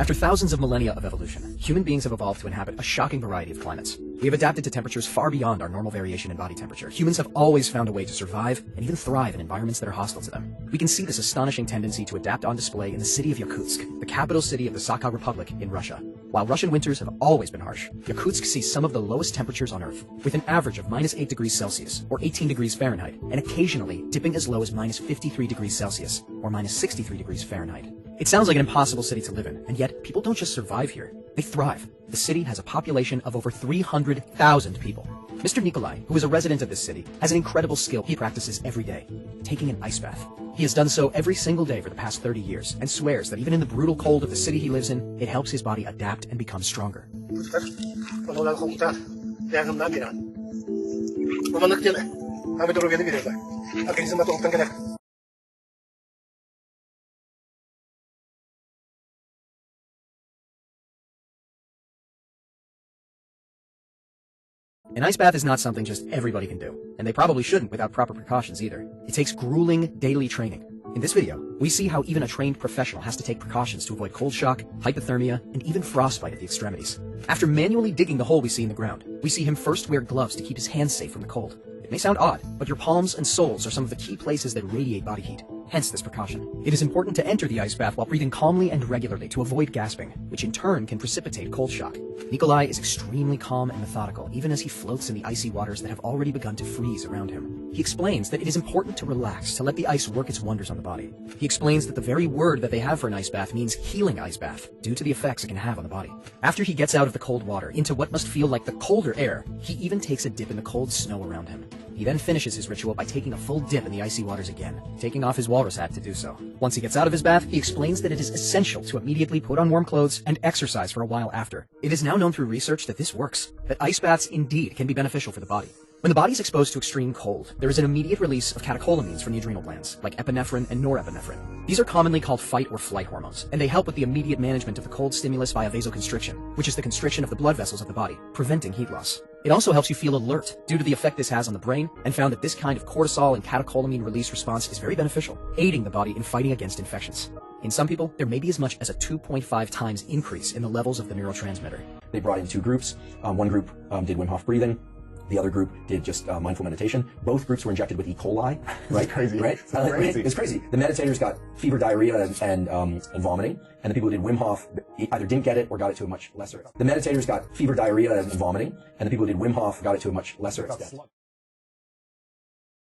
After thousands of millennia of evolution, human beings have evolved to inhabit a shocking variety of climates. We have adapted to temperatures far beyond our normal variation in body temperature. Humans have always found a way to survive and even thrive in environments that are hostile to them. We can see this astonishing tendency to adapt on display in the city of Yakutsk, the capital city of the Sakha Republic in Russia. While Russian winters have always been harsh, Yakutsk sees some of the lowest temperatures on Earth, with an average of -8 degrees Celsius, or 18 degrees Fahrenheit, and occasionally dipping as low as -53 degrees Celsius, or -63 degrees Fahrenheit. It sounds like an impossible city to live in, and yet people don't just survive here, they thrive. The city has a population of over 300,000 people. Mr. Nikolai, who is a resident of this city, has an incredible skill he practices every day, taking an ice bath. He has done so every single day for the past 30 years, and swears that even in the brutal cold of the city he lives in, it helps his body adapt and become stronger. An ice bath is not something just everybody can do, and they probably shouldn't without proper precautions either. It takes grueling daily training. In this video, we see how even a trained professional has to take precautions to avoid cold shock, hypothermia, and even frostbite at the extremities. After manually digging the hole we see in the ground, we see him first wear gloves to keep his hands safe from the cold. It may sound odd, but your palms and soles are some of the key places that radiate body heat, hence this precaution. It is important to enter the ice bath while breathing calmly and regularly to avoid gasping, which in turn can precipitate cold shock. Nikolai is extremely calm and methodical, even as he floats in the icy waters that have already begun to freeze around him. He explains that it is important to relax, to let the ice work its wonders on the body. He explains that the very word that they have for an ice bath means healing ice bath, due to the effects it can have on the body. After he gets out of the cold water into what must feel like the colder air, he even takes a dip in the cold snow around him. He then finishes his ritual by taking a full dip in the icy waters again, taking off his walrus hat to do so. Once he gets out of his bath, he explains that it is essential to immediately put on warm clothes and exercise for a while after. It is now known through research that this works, that ice baths indeed can be beneficial for the body. When the body is exposed to extreme cold, there is an immediate release of catecholamines from the adrenal glands, like epinephrine and norepinephrine. These are commonly called fight or flight hormones, and they help with the immediate management of the cold stimulus via vasoconstriction, which is the constriction of the blood vessels of the body, preventing heat loss. It also helps you feel alert due to the effect this has on the brain, and found that this kind of cortisol and catecholamine release response is very beneficial, aiding the body in fighting against infections. In some people, there may be as much as a 2.5 times increase in the levels of the neurotransmitter. They brought in two groups. One group did Wim Hof breathing. The other group did just mindful meditation. Both groups were injected with E. coli. Right? Crazy. Right? Crazy. It's crazy. The meditators got fever, diarrhea, and vomiting. And the people who did Wim Hof either didn't get it or got it to a much lesser extent. The meditators got fever, diarrhea, and vomiting. And the people who did Wim Hof got it to a much lesser extent.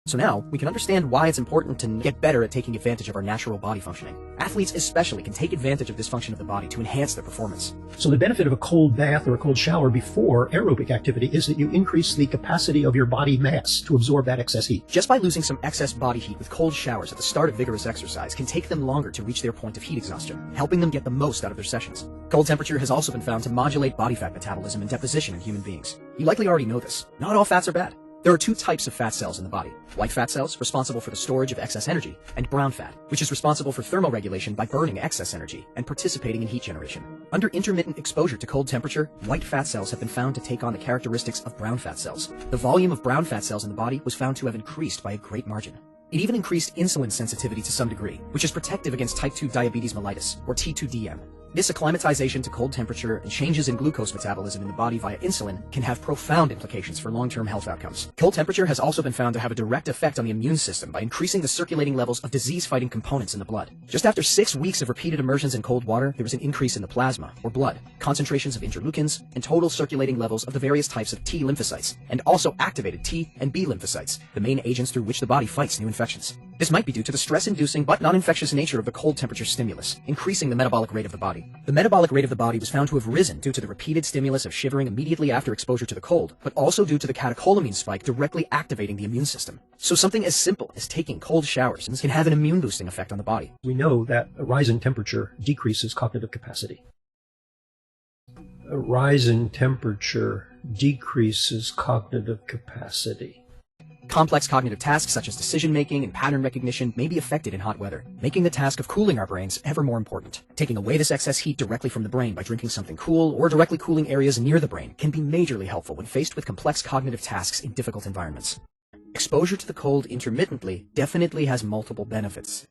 So now, we can understand why it's important to get better at taking advantage of our natural body functioning. Athletes especially can take advantage of this function of the body to enhance their performance. So the benefit of a cold bath or a cold shower before aerobic activity is that you increase the capacity of your body mass to absorb that excess heat. Just by losing some excess body heat with cold showers at the start of vigorous exercise can take them longer to reach their point of heat exhaustion, helping them get the most out of their sessions. Cold temperature has also been found to modulate body fat metabolism and deposition in human beings. You likely already know this. Not all fats are bad. There are two types of fat cells in the body. White fat cells, responsible for the storage of excess energy, and brown fat, which is responsible for thermoregulation by burning excess energy and participating in heat generation. Under intermittent exposure to cold temperature, white fat cells have been found to take on the characteristics of brown fat cells. The volume of brown fat cells in the body was found to have increased by a great margin. It even increased insulin sensitivity to some degree, which is protective against type 2 diabetes mellitus, or T2DM. This acclimatization to cold temperature and changes in glucose metabolism in the body via insulin can have profound implications for long-term health outcomes. Cold temperature has also been found to have a direct effect on the immune system by increasing the circulating levels of disease-fighting components in the blood. Just after 6 weeks of repeated immersions in cold water, there was an increase in the plasma, or blood, concentrations of interleukins, and total circulating levels of the various types of T lymphocytes, and also activated T and B lymphocytes, the main agents through which the body fights new infections. This might be due to the stress-inducing but non-infectious nature of the cold temperature stimulus, increasing the metabolic rate of the body. The metabolic rate of the body was found to have risen due to the repeated stimulus of shivering immediately after exposure to the cold, but also due to the catecholamine spike directly activating the immune system. So something as simple as taking cold showers can have an immune-boosting effect on the body. We know that a rise in temperature decreases cognitive capacity. A rise in temperature decreases cognitive capacity. Complex cognitive tasks such as decision-making and pattern recognition may be affected in hot weather, making the task of cooling our brains ever more important. Taking away this excess heat directly from the brain by drinking something cool or directly cooling areas near the brain can be majorly helpful when faced with complex cognitive tasks in difficult environments. Exposure to the cold intermittently definitely has multiple benefits.